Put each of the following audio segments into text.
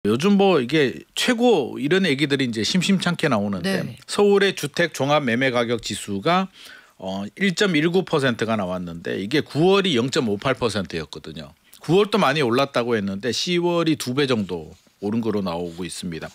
요즘 뭐 이게 최고 이런 얘기들이 이제 심심찮게 나오는데 네. 서울의 주택 종합 매매 가격 지수가 1.19%가 나왔는데 이게 9월이 0.58%였거든요. 9월도 많이 올랐다고 했는데 10월이 2배 정도 오른 거로 나오고 있습니다.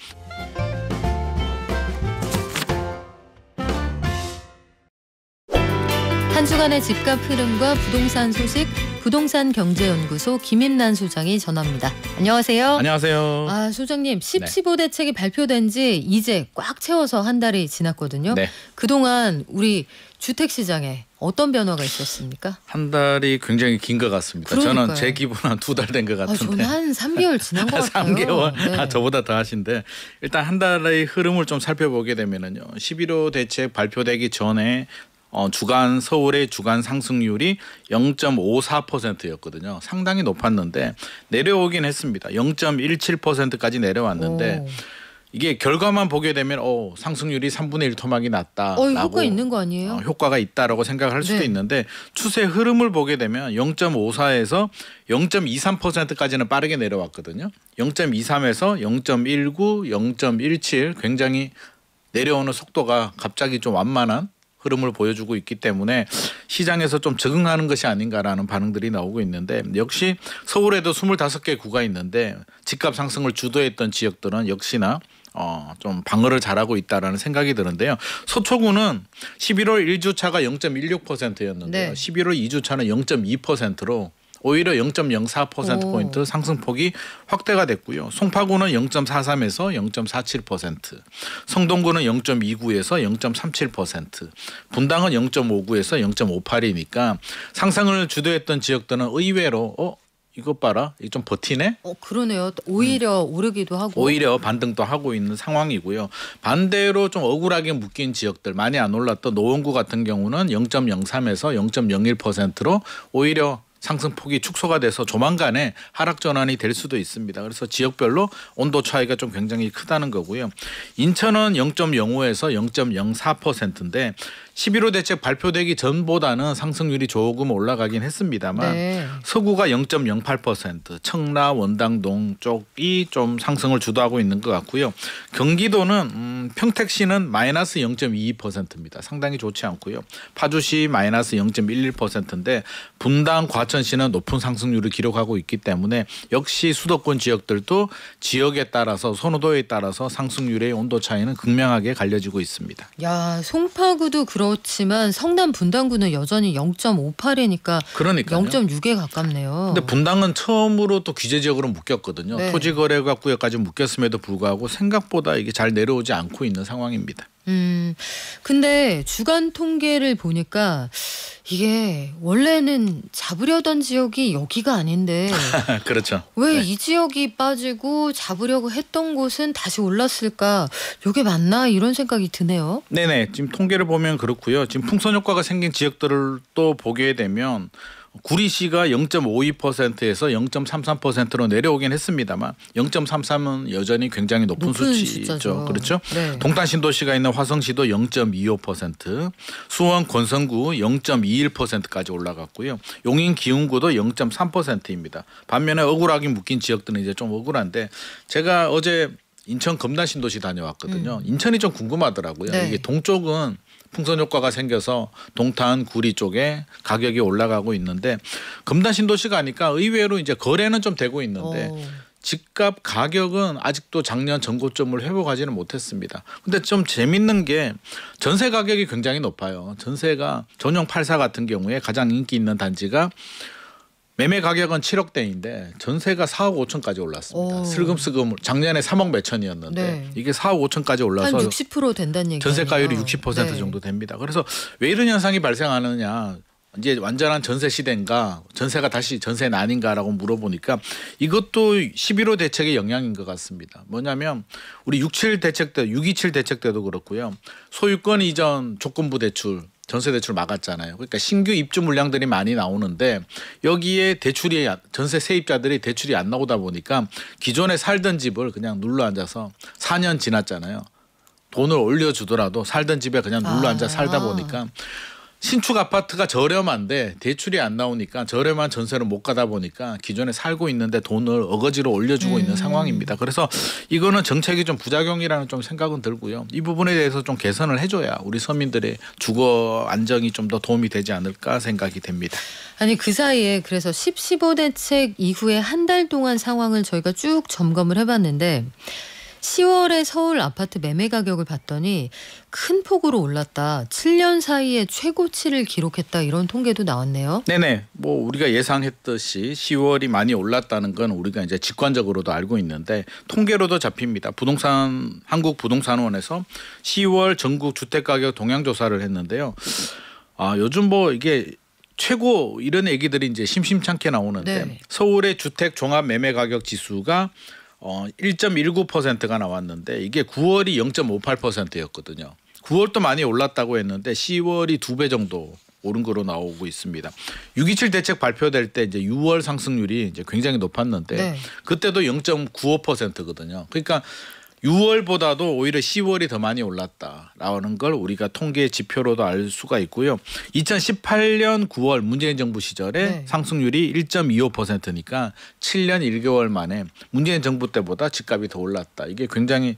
한 주간의 집값 흐름과 부동산 소식, 부동산경제연구소 김임란 소장이 전합니다. 안녕하세요. 안녕하세요. 소장님, 15 대책이 발표된 지 이제 꽉 채워서 한 달이 지났거든요. 네. 그동안 우리 주택시장에 어떤 변화가 있었습니까? 한 달이 굉장히 긴 것 같습니다. 그러니까요. 저는 제 기분 한 2달 된 것 같은데. 저는 한 3개월 지난 것 같아요. 3개월? 네. 저보다 더 하신데 일단 한 달의 흐름을 좀 살펴보게 되면은요. 11호 대책 발표되기 전에 주간 서울의 주간 상승률이 0.54%였거든요. 상당히 높았는데 내려오긴 했습니다. 0.17%까지 내려왔는데 이게 결과만 보게 되면 상승률이 3분의 1 토막이 났다라고 효과 있는 거 아니에요? 효과가 있다라고 생각할 수도 네. 있는데 추세 흐름을 보게 되면 0.54에서 0.23%까지는 빠르게 내려왔거든요. 0.23에서 0.19, 0.17 굉장히 내려오는 속도가 갑자기 좀 완만한 흐름을 보여주고 있기 때문에 시장에서 좀 적응하는 것이 아닌가라는 반응들이 나오고 있는데 역시 서울에도 25개 구가 있는데 집값 상승을 주도했던 지역들은 역시나 좀 방어를 잘하고 있다라는 생각이 드는데요. 서초구는 11월 1주차가 0.16%였는데요. 네. 11월 2주차는 0.2%로 오히려 0.04%포인트 상승폭이 확대가 됐고요. 송파구는 0.43에서 0.47%, 성동구는 0.29에서 0.37%, 분당은 0.59에서 0.58이니까 상승을 주도했던 지역들은 의외로 이것 봐라, 이거 좀 버티네? 그러네요. 오히려 오르기도 하고. 오히려 반등도 하고 있는 상황이고요. 반대로 좀 억울하게 묶인 지역들 많이 안 올랐던 노원구 같은 경우는 0.03에서 0.01%로 오히려 상승폭이 축소가 돼서 조만간에 하락 전환이 될 수도 있습니다. 그래서 지역별로 온도 차이가 좀 굉장히 크다는 거고요. 인천은 0.05에서 0.04%인데 11호 대책 발표되기 전보다는 상승률이 조금 올라가긴 했습니다만 네. 서구가 0.08%, 청라, 원당동 쪽이 좀 상승을 주도하고 있는 것 같고요. 경기도는 평택시는 마이너스 0.22%입니다. 상당히 좋지 않고요. 파주시 마이너스 0.11%인데 분당, 과천시는 높은 상승률을 기록하고 있기 때문에 역시 수도권 지역들도 지역에 따라서 선호도에 따라서 상승률의 온도 차이는 극명하게 갈려지고 있습니다. 야, 송파구도 그렇지만 성남 분당구는 여전히 0.58이니까 그러니까요. 0.6에 가깝네요. 근데 분당은 처음으로 또 규제 지역으로 묶였거든요. 네. 토지거래가 구역까지 묶였음에도 불구하고 생각보다 이게 잘 내려오지 않고 있는 상황입니다. 근데 주간 통계를 보니까 이게 원래는 잡으려던 지역이 여기가 아닌데 그렇죠. 왜 네. 이 지역이 빠지고 잡으려고 했던 곳은 다시 올랐을까? 이게 맞나? 이런 생각이 드네요. 네네. 지금 통계를 보면 그렇고요. 지금 풍선 효과가 생긴 지역들을 또 보게 되면 구리시가 0.52%에서 0.33%로 내려오긴 했습니다만 0.33은 여전히 굉장히 높은 수치죠. 숫자죠. 그렇죠. 네. 동탄신도시가 있는 화성시도 0.25%, 수원 권선구 0.21%까지 올라갔고요. 용인 기흥구도 0.3%입니다. 반면에 억울하게 묶인 지역들은 이제 좀 억울한데 제가 어제 인천 금단신도시 다녀왔거든요. 인천이 좀 궁금하더라고요. 네. 이게 동쪽은 풍선 효과가 생겨서 동탄, 구리 쪽에 가격이 올라가고 있는데 금단신도시가 아니까 의외로 이제 거래는 좀 되고 있는데 집값 가격은 아직도 작년 전고점을 회복하지는 못했습니다. 근데 좀 재밌는 게 전세 가격이 굉장히 높아요. 전세가 전용 84 같은 경우에 가장 인기 있는 단지가 매매 가격은 7억대인데 전세가 4억 5천까지 올랐습니다. 슬금슬금 작년에 3억 몇천이었는데 네. 이게 4억 5천까지 올라서 한 60% 된다는 얘기예요. 전세가율이 60% 네. 정도 됩니다. 그래서 왜 이런 현상이 발생하느냐. 이제 완전한 전세 시대인가 전세가 다시 전세는 아닌가라고 물어보니까 이것도 11호 대책의 영향인 것 같습니다. 뭐냐면 우리 6.27 대책 때 6.27 대책 때도 그렇고요. 소유권 이전 조건부 대출 전세 대출 막았잖아요. 그러니까 신규 입주 물량들이 많이 나오는데 여기에 대출이 전세 세입자들이 대출이 안 나오다 보니까 기존에 살던 집을 그냥 눌러 앉아서 4년 지났잖아요. 돈을 올려주더라도 살던 집에 그냥 눌러 앉아 살다 보니까 신축 아파트가 저렴한데 대출이 안 나오니까 저렴한 전세를 못 가다 보니까 기존에 살고 있는데 돈을 어거지로 올려주고 있는 상황입니다. 그래서 이거는 정책이 좀 부작용이라는 좀 생각은 들고요. 이 부분에 대해서 좀 개선을 해줘야 우리 서민들의 주거 안정이 좀 더 도움이 되지 않을까 생각이 됩니다. 아니 그 사이에 그래서 15대책 이후에 한 달 동안 상황을 저희가 쭉 점검을 해봤는데 10월에 서울 아파트 매매 가격을 봤더니 큰 폭으로 올랐다. 7년 사이에 최고치를 기록했다. 이런 통계도 나왔네요. 네네. 뭐 우리가 예상했듯이 10월이 많이 올랐다는 건 우리가 이제 직관적으로도 알고 있는데 통계로도 잡힙니다. 한국부동산원에서 10월 전국 주택가격 동향 조사를 했는데요. 요즘 뭐 이게 최고 이런 얘기들이 이제 심심찮게 나오는데 네. 서울의 주택 종합 매매 가격 지수가 1.19%가 나왔는데 이게 9월이 0.58%였거든요. 9월도 많이 올랐다고 했는데 10월이 2배 정도 오른 거로 나오고 있습니다. 6.27 대책 발표될 때 이제 6월 상승률이 이제 굉장히 높았는데 네. 그때도 0.95%거든요. 그러니까 6월보다도 오히려 10월이 더 많이 올랐다라는 걸 우리가 통계 지표로도 알 수가 있고요. 2018년 9월 문재인 정부 시절에 네. 상승률이 1.25%니까 7년 1개월 만에 문재인 정부 때보다 집값이 더 올랐다. 이게 굉장히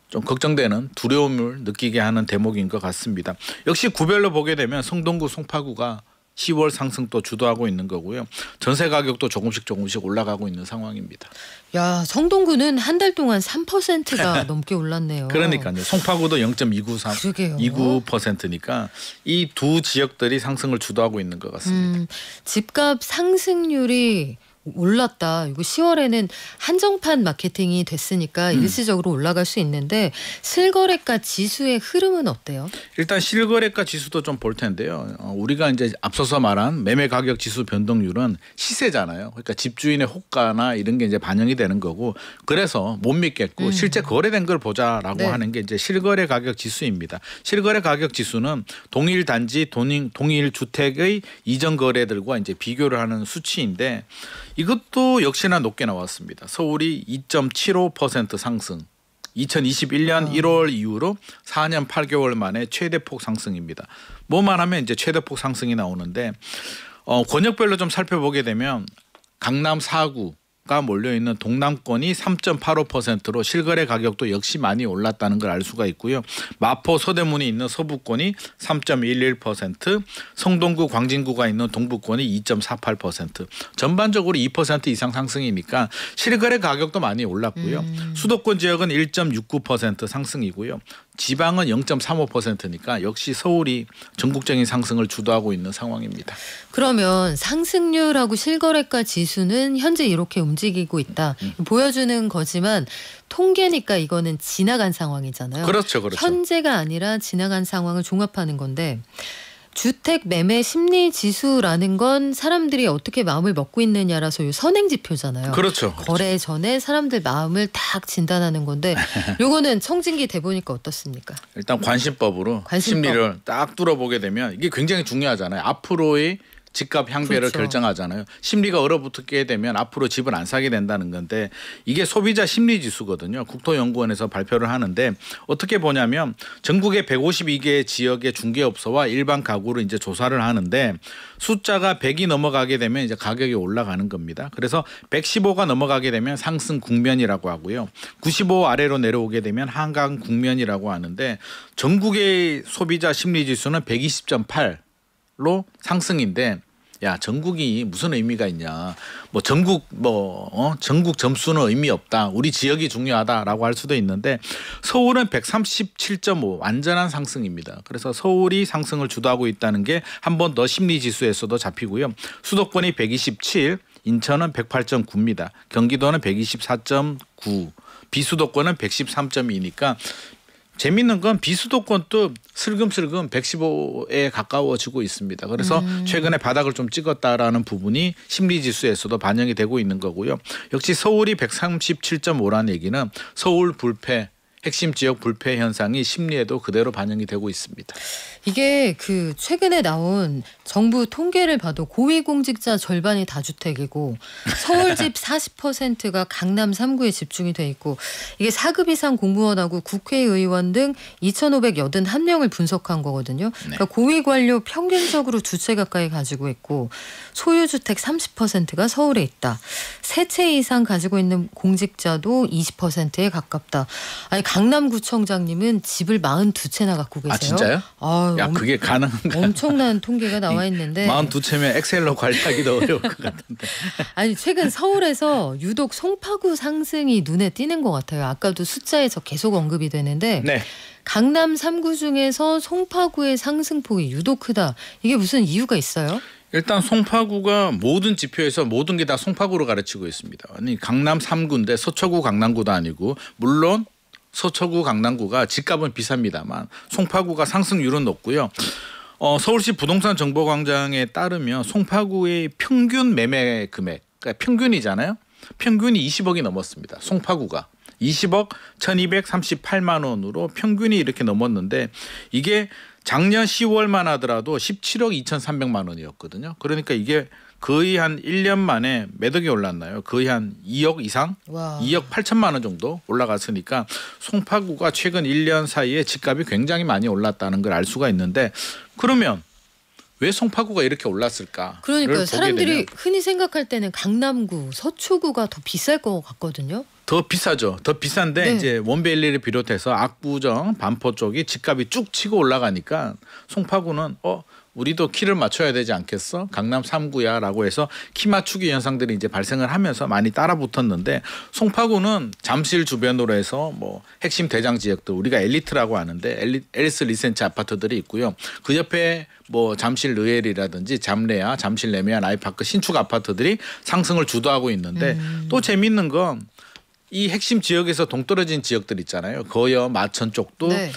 좀 걱정되는 두려움을 느끼게 하는 대목인 것 같습니다. 역시 구별로 보게 되면 성동구, 송파구가 10월 상승 또 주도하고 있는 거고요. 전세 가격도 조금씩 올라가고 있는 상황입니다. 야, 성동구는 한 달 동안 3%가 넘게 올랐네요. 그러니까요. 송파구도 0.29%, 그러게요. 29%니까 이 두 지역들이 상승을 주도하고 있는 것 같습니다. 집값 상승률이 올랐다. 이거 10월에는 한정판 마케팅이 됐으니까 일시적으로 올라갈 수 있는데 실거래가 지수의 흐름은 어때요? 일단 실거래가 지수도 좀 볼 텐데요. 우리가 이제 앞서서 말한 매매 가격 지수 변동률은 시세잖아요. 그러니까 집주인의 호가나 이런 게 이제 반영이 되는 거고 그래서 못 믿겠고 실제 거래된 걸 보자라고 네. 하는 게 이제 실거래 가격 지수입니다. 실거래 가격 지수는 동일 단지 동일 주택의 이전 거래들과 이제 비교를 하는 수치인데 이것도 역시나 높게 나왔습니다. 서울이 2.75% 상승. 2021년 1월 이후로 4년 8개월 만에 최대폭 상승입니다. 뭐만 하면 이제 최대폭 상승이 나오는데 권역별로 좀 살펴보게 되면 강남 4구가 몰려있는 동남권이 3.85%로 실거래 가격도 역시 많이 올랐다는 걸 알 수가 있고요. 마포 서대문이 있는 서부권이 3.11%, 성동구 광진구가 있는 동부권이 2.48%. 전반적으로 2% 이상 상승이니까 실거래 가격도 많이 올랐고요. 수도권 지역은 1.69% 상승이고요. 지방은 0.35%니까 역시 서울이 전국적인 상승을 주도하고 있는 상황입니다. 그러면 상승률하고 실거래가 지수는 현재 이렇게 움직이고 있다. 보여주는 거지만 통계니까 이거는 지나간 상황이잖아요. 그렇죠. 현재가 아니라 지나간 상황을 종합하는 건데 주택 매매 심리 지수라는 건 사람들이 어떻게 마음을 먹고 있느냐라서 요 선행 지표잖아요. 그렇죠. 거래 전에 사람들 마음을 딱 진단하는 건데 요거는 청진기 돼보니까 어떻습니까? 일단 관심법으로 관심법. 심리를 딱 뚫어보게 되면 이게 굉장히 중요하잖아요. 앞으로의 집값 향배를 그렇죠. 결정하잖아요. 심리가 얼어붙게 되면 앞으로 집을 안 사게 된다는 건데 이게 소비자 심리 지수거든요. 국토연구원에서 발표를 하는데 어떻게 보냐면 전국의 152개 지역의 중개업소와 일반 가구를 이제 조사를 하는데 숫자가 100이 넘어가게 되면 이제 가격이 올라가는 겁니다. 그래서 115가 넘어가게 되면 상승 국면이라고 하고요. 95 아래로 내려오게 되면 한강 국면이라고 하는데 전국의 소비자 심리 지수는 120.8로 상승인데 야 전국이 무슨 의미가 있냐 뭐 전국 전국 점수는 의미 없다 우리 지역이 중요하다라고 할 수도 있는데 서울은 137.5 완전한 상승입니다. 그래서 서울이 상승을 주도하고 있다는 게 한 번 더 심리지수에서도 잡히고요. 수도권이 127 인천은 108.9입니다. 경기도는 124.9 비수도권은 113.2니까 재밌는 건 비수도권도 슬금슬금 115에 가까워지고 있습니다. 그래서 최근에 바닥을 좀 찍었다라는 부분이 심리지수에서도 반영이 되고 있는 거고요. 역시 서울이 137.5라는 얘기는 서울 불패 핵심 지역 불패 현상이 심리에도 그대로 반영이 되고 있습니다. 이게 그 최근에 나온 정부 통계를 봐도 고위공직자 절반이 다주택이고 서울집 40%가 강남 3구에 집중이 돼 있고 이게 4급 이상 공무원하고 국회의원 등 2,581명을 분석한 거거든요. 그러니까 고위 관료 평균적으로 두 채 가까이 가지고 있고 소유주택 30%가 서울에 있다. 세 채 이상 가지고 있는 공직자도 20%에 가깝다. 아니 강남구청장님은 집을 42채나 갖고 계세요. 아 진짜요? 아유, 야 그게 가능한가? 엄청난 통계가 나와 있는데 42채면 엑셀로 관리하기도 어려울 것 같은데. 아니 최근 서울에서 유독 송파구 상승이 눈에 띄는 것 같아요. 아까도 숫자에서 계속 언급이 되는데 네. 강남 3구 중에서 송파구의 상승폭이 유독 크다. 이게 무슨 이유가 있어요? 일단 송파구가 모든 지표에서 모든 게 다 송파구로 가르치고 있습니다. 아니 강남 3구인데 서초구 강남구도 아니고 물론 서초구 강남구가 집값은 비쌉니다만 송파구가 상승률은 높고요. 서울시 부동산 정보광장에 따르면 송파구의 평균 매매 금액, 그러니까 평균이잖아요. 평균이 20억이 넘었습니다. 송파구가 20억 1,238만 원으로 평균이 이렇게 넘었는데 이게 작년 10월만 하더라도 17억 2,300만 원이었거든요. 그러니까 이게 거의 한 1년 만에 몇 억이 올랐나요? 거의 한 2억 이상? 와. 2억 8천만 원 정도 올라갔으니까 송파구가 최근 1년 사이에 집값이 굉장히 많이 올랐다는 걸 알 수가 있는데 그러면 왜 송파구가 이렇게 올랐을까? 그러니까 사람들이 흔히 생각할 때는 강남구, 서초구가 더 비쌀 것 같거든요. 더 비싸죠. 더 비싼데 네. 이제 원베일리를 비롯해서 압구정, 반포 쪽이 집값이 쭉 치고 올라가니까 송파구는 우리도 키를 맞춰야 되지 않겠어? 강남 3구야라고 해서 키 맞추기 현상들이 이제 발생을 하면서 많이 따라 붙었는데 송파구는 잠실 주변으로 해서 뭐 핵심 대장 지역들 우리가 엘리트라고 하는데 앨리스 리센츠 아파트들이 있고요. 그 옆에 뭐 잠실 르엘이라든지 잠레아, 잠실 레미안 아이파크 신축 아파트들이 상승을 주도하고 있는데 또 재밌는 건 이 핵심 지역에서 동떨어진 지역들 있잖아요. 거여, 마천 쪽도 네.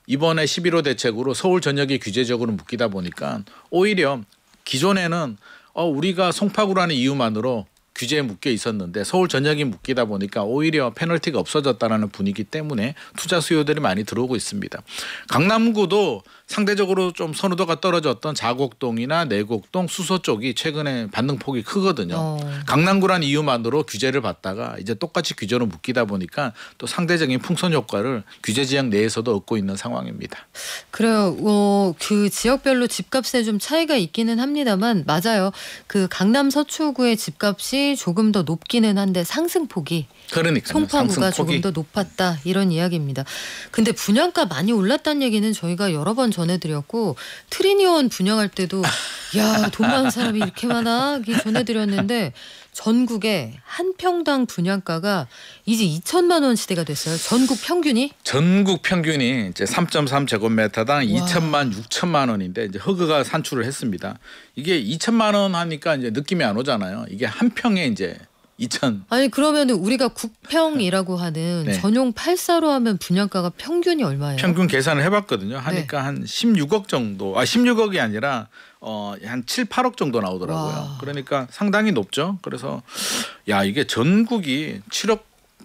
이번에 11호 대책으로 서울 전역이 규제적으로 묶이다 보니까 오히려 기존에는 우리가 송파구라는 이유만으로 규제에 묶여 있었는데 서울 전역이 묶이다 보니까 오히려 페널티가 없어졌다는 분위기 때문에 투자 수요들이 많이 들어오고 있습니다. 강남구도 상대적으로 좀 선호도가 떨어졌던 자곡동이나 내곡동, 수서 쪽이 최근에 반등폭이 크거든요. 강남구란 이유만으로 규제를 받다가 이제 똑같이 규제로 묶이다 보니까 또 상대적인 풍선 효과를 규제 지역 내에서도 얻고 있는 상황입니다. 그래요. 그 지역별로 집값에 좀 차이가 있기는 합니다만 맞아요. 그 강남 서초구의 집값이 조금 더 높기는 한데 상승폭이 그러니까요. 송파구가 상승폭이. 조금 더 높았다 이런 이야기입니다. 근데 분양가 많이 올랐다는 얘기는 저희가 여러 번 전해드렸고 트리니원 분양할 때도 야, 돈 많은 사람이 이렇게 많아 이렇게 전해드렸는데 전국에 한 평당 분양가가 이제 2천만 원 시대가 됐어요. 전국 평균이? 전국 평균이 이제 3.3 제곱미터당 2천만 6천만 원인데 이제 허그가 산출을 했습니다. 이게 2천만 원 하니까 이제 느낌이 안 오잖아요. 이게 한 평에 이제 2천. 아니 그러면은 우리가 국평이라고 하는 네. 전용 8사로 하면 분양가가 평균이 얼마예요? 평균 계산을 해봤거든요. 하니까 한 16억 정도. 16억이 아니라 한 7, 8억 정도 나오더라고요. 와. 그러니까 상당히 높죠. 그래서 야 이게 전국이 7억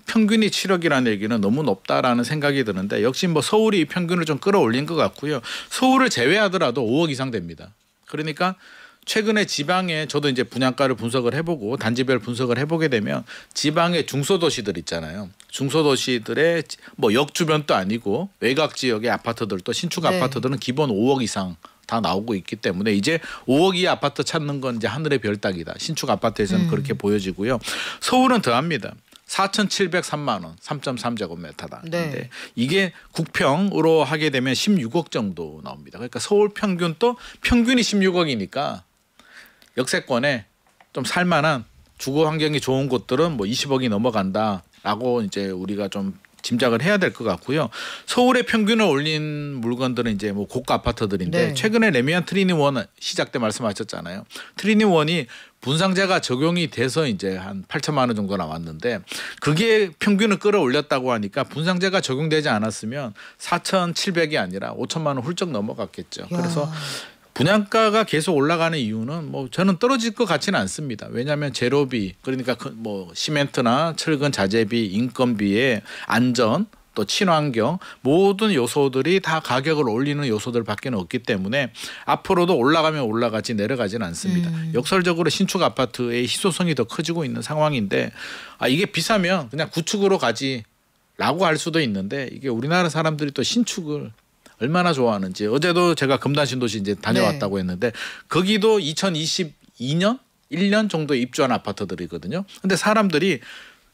평균이 7억이라는 얘기는 너무 높다라는 생각이 드는데 역시 뭐 서울이 평균을 좀 끌어올린 것 같고요. 서울을 제외하더라도 5억 이상 됩니다. 그러니까 최근에 지방에 저도 이제 분양가를 분석을 해보고 단지별 분석을 해보게 되면 지방의 중소도시들 있잖아요. 중소도시들의 뭐 역 주변도 아니고 외곽 지역의 아파트들도 신축 네. 아파트들은 기본 5억 이상 다 나오고 있기 때문에 이제 5억 이하 아파트 찾는 건 이제 하늘의 별 따기다. 신축 아파트에서는 그렇게 보여지고요. 서울은 더합니다. 4,703만 원, 3.3제곱미터당. 네. 근데 이게 국평으로 하게 되면 16억 정도 나옵니다. 그러니까 서울 평균 또 평균이 16억이니까 역세권에 좀 살만한 주거 환경이 좋은 곳들은 뭐 20억이 넘어간다라고 이제 우리가 좀 짐작을 해야 될 것 같고요. 서울의 평균을 올린 물건들은 이제 뭐 고가 아파트들인데 네. 최근에 레미안 트리니원 시작 때 말씀하셨잖아요. 트리니원이 분상제가 적용이 돼서 이제 한 8천만 원 정도 나왔는데 그게 평균을 끌어올렸다고 하니까 분상제가 적용되지 않았으면 4,700이 아니라 5천만 원 훌쩍 넘어갔겠죠. 야. 그래서 분양가가 계속 올라가는 이유는 뭐 저는 떨어질 것 같지는 않습니다. 왜냐하면 재료비 그러니까 뭐 시멘트나 철근 자재비, 인건비의 안전 또 친환경 모든 요소들이 다 가격을 올리는 요소들밖에 없기 때문에 앞으로도 올라가면 올라가지 내려가지는 않습니다. 역설적으로 신축 아파트의 희소성이 더 커지고 있는 상황인데 이게 비싸면 그냥 구축으로 가지라고 할 수도 있는데 이게 우리나라 사람들이 또 신축을 얼마나 좋아하는지 어제도 제가 금단신도시 이제 다녀왔다고 했는데 거기도 2022년 1년 정도 입주한 아파트들이거든요. 근데 사람들이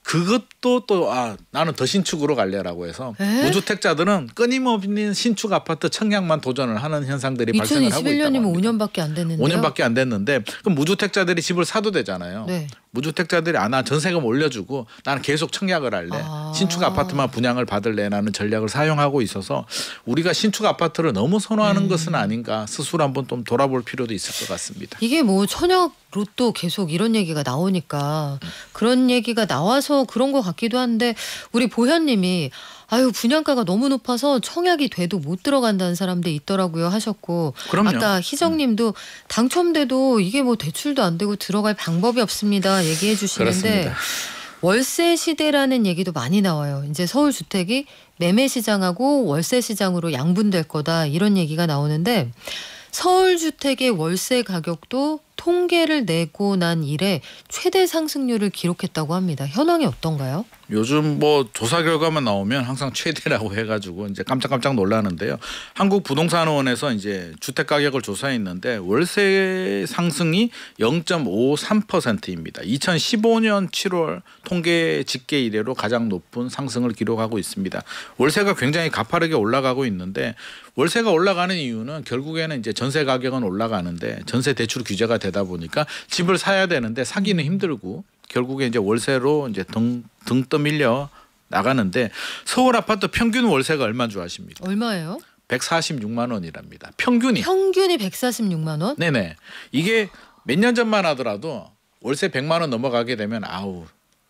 그것도 또 나는 더 신축으로 갈래라고 해서 무주택자들은 끊임없는 신축 아파트 청약만 도전을 하는 현상들이 발생을 하고 있다고 합니다. 2021년이면 5년밖에 안 됐는데요. 5년밖에 안 됐는데 그럼 무주택자들이 집을 사도 되잖아요. 네. 무주택자들이 나 전세금 올려주고 나는 계속 청약을 할래. 신축 아파트만 분양을 받을래라는 전략을 사용하고 있어서 우리가 신축 아파트를 너무 선호하는 것은 아닌가 스스로 한번 좀 돌아볼 필요도 있을 것 같습니다. 이게 뭐 청약 로또 계속 이런 얘기가 나오니까 그런 얘기가 나와서 그런 것 같기도 한데 우리 보현님이 분양가가 너무 높아서 청약이 돼도 못 들어간다는 사람들 있더라고요 하셨고 그럼요. 아까 희정님도 당첨돼도 이게 뭐 대출도 안 되고 들어갈 방법이 없습니다 얘기해 주시는데 그렇습니다. 월세 시대라는 얘기도 많이 나와요. 이제 서울 주택이 매매 시장하고 월세 시장으로 양분될 거다 이런 얘기가 나오는데 서울 주택의 월세 가격도 통계를 내고 난 이래 최대 상승률을 기록했다고 합니다. 현황이 어떤가요? 요즘 뭐 조사 결과만 나오면 항상 최대라고 해가지고 이제 깜짝깜짝 놀라는데요. 한국부동산원에서 이제 주택 가격을 조사했는데 월세 상승이 0.53%입니다. 2015년 7월 통계 집계 이래로 가장 높은 상승을 기록하고 있습니다. 월세가 굉장히 가파르게 올라가고 있는데 월세가 올라가는 이유는 결국에는 이제 전세 가격은 올라가는데 전세 대출 규제가 되다 보니까 집을 사야 되는데 사기는 힘들고 결국에 이제 월세로 이제 등 떠밀려 나가는데 서울 아파트 평균 월세가 얼마인 줄 아십니까? 얼마예요? 146만 원이랍니다. 평균이 146만 원? 네네. 이게 몇 년 전만 하더라도 월세 100만 원 넘어가게 되면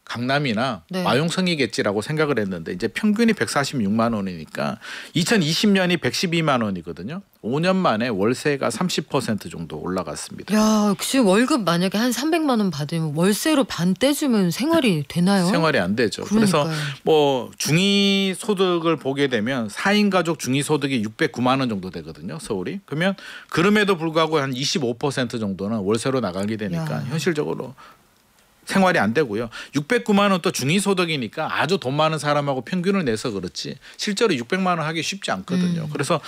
강남이나 네. 마용성이겠지라고 생각을 했는데 이제 평균이 146만 원이니까 2020년이 112만 원이거든요. 5년 만에 월세가 30% 정도 올라갔습니다. 야, 혹시 월급 만약에 한 300만 원 받으면 월세로 반 떼주면 생활이 되나요? 생활이 안 되죠. 그러니까요. 그래서 뭐 중위 소득을 보게 되면 4인 가족 중위 소득이 609만 원 정도 되거든요. 서울이. 그러면 그럼에도 불구하고 한 25% 정도는 월세로 나가게 되니까 현실적으로 생활이 안 되고요. 609만 원 또 중위소득이니까 아주 돈 많은 사람하고 평균을 내서 그렇지 실제로 600만 원 하기 쉽지 않거든요. 그래서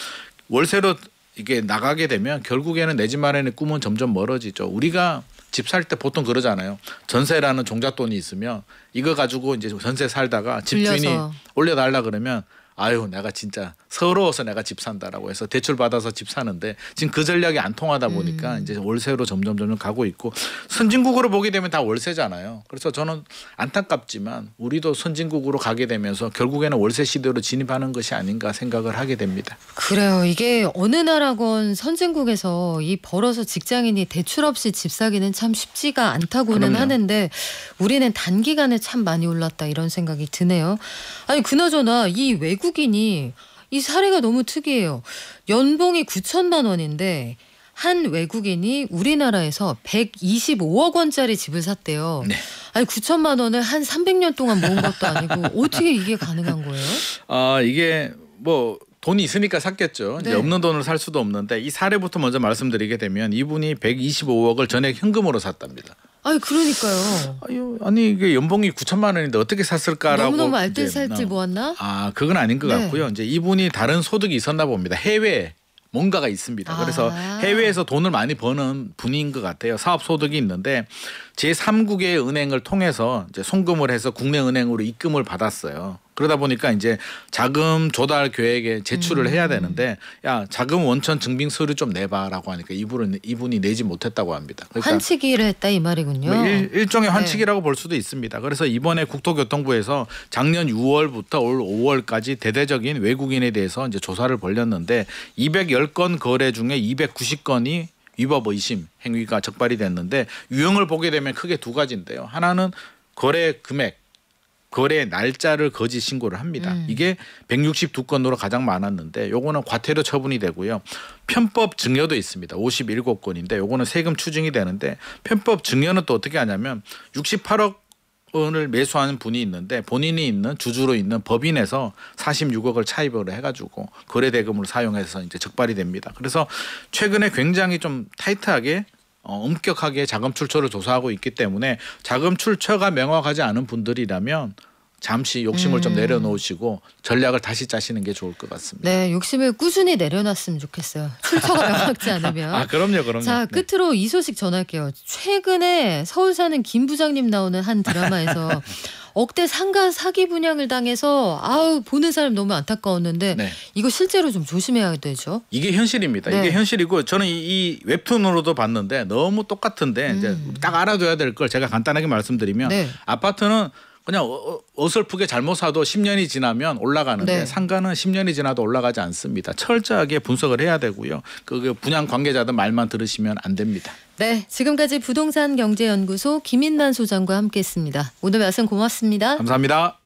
월세로 이게 나가게 되면 결국에는 내 집 마련의 꿈은 점점 멀어지죠. 우리가 집 살 때 보통 그러잖아요. 전세라는 종잣돈이 있으면 이거 가지고 이제 전세 살다가 집주인이 빌려서. 올려달라 그러면 내가 진짜 서러워서 내가 집 산다라고 해서 대출 받아서 집 사는데 지금 그 전략이 안 통하다 보니까 이제 월세로 점점 가고 있고 선진국으로 보게 되면 다 월세잖아요. 그래서 저는 안타깝지만 우리도 선진국으로 가게 되면서 결국에는 월세 시대로 진입하는 것이 아닌가 생각을 하게 됩니다. 그래요. 이게 어느 나라건 선진국에서 이 벌어서 직장인이 대출 없이 집 사기는 참 쉽지가 않다고는 그럼요. 하는데 우리는 단기간에 참 많이 올랐다 이런 생각이 드네요. 아니 그나저나 이 외국인이 이 사례가 너무 특이해요. 연봉이 9천만 원인데 한 외국인이 우리나라에서 125억 원짜리 집을 샀대요. 네. 아니 9천만 원을 한 300년 동안 모은 것도 아니고 어떻게 이게 가능한 거예요? 이게 뭐 돈이 있으니까 샀겠죠. 이제 네. 없는 돈을 살 수도 없는데 이 사례부터 먼저 말씀드리게 되면 이분이 125억을 전액 현금으로 샀답니다. 아니 그러니까요. 아니 이게 연봉이 9천만 원인데 어떻게 샀을까라고 너무너무 알뜰 이제 살뜰 모았나? 그건 아닌 것 네. 같고요. 이제 이분이 다른 소득이 있었나 봅니다. 해외에 뭔가가 있습니다. 그래서 해외에서 돈을 많이 버는 분인 것 같아요. 사업 소득이 있는데 제3국의 은행을 통해서 이제 송금을 해서 국내 은행으로 입금을 받았어요. 그러다 보니까 이제 자금 조달 계획에 제출을 해야 되는데 야 자금 원천 증빙 서류 좀 내봐라고 하니까 이분이 내지 못했다고 합니다. 그러니까 환치기를 했다 이 말이군요. 뭐 일종의 네. 환치기라고 볼 수도 있습니다. 그래서 이번에 국토교통부에서 작년 6월부터 올 5월까지 대대적인 외국인에 대해서 이제 조사를 벌였는데 210건 거래 중에 290건이 위법 의심 행위가 적발이 됐는데 유형을 보게 되면 크게 두 가지인데요. 하나는 거래 금액, 거래 날짜를 거짓 신고를 합니다. 이게 162건으로 가장 많았는데 요거는 과태료 처분이 되고요. 편법 증여도 있습니다. 57건인데 요거는 세금 추징이 되는데 편법 증여는 또 어떻게 하냐면 68억 사원을 매수하는 분이 있는데 본인이 있는 주주로 있는 법인에서 46억을 차입을 해가지고 거래 대금으로 사용해서 이제 적발이 됩니다. 그래서 최근에 굉장히 좀 타이트하게 엄격하게 자금 출처를 조사하고 있기 때문에 자금 출처가 명확하지 않은 분들이라면 잠시 욕심을 좀 내려놓으시고 전략을 다시 짜시는 게 좋을 것 같습니다. 네, 욕심을 꾸준히 내려놨으면 좋겠어요. 출처가 명확지 않으면. 아, 그럼요. 자, 네. 끝으로 이 소식 전할게요. 최근에 서울 사는 김 부장님 나오는 한 드라마에서 억대 상가 사기 분양을 당해서 보는 사람 너무 안타까웠는데 네. 이거 실제로 좀 조심해야 되죠. 이게 현실입니다. 네. 이게 현실이고 저는 이 웹툰으로도 봤는데 너무 똑같은데 이제 딱 알아둬야 될 걸 제가 간단하게 말씀드리면 네. 아파트는 그냥 어설프게 잘못 사도 10년이 지나면 올라가는데 네. 상가는 10년이 지나도 올라가지 않습니다. 철저하게 분석을 해야 되고요. 그 분양 관계자들 말만 들으시면 안 됩니다. 네, 지금까지 부동산 경제연구소 김인란 소장과 함께했습니다. 오늘 말씀 고맙습니다. 감사합니다.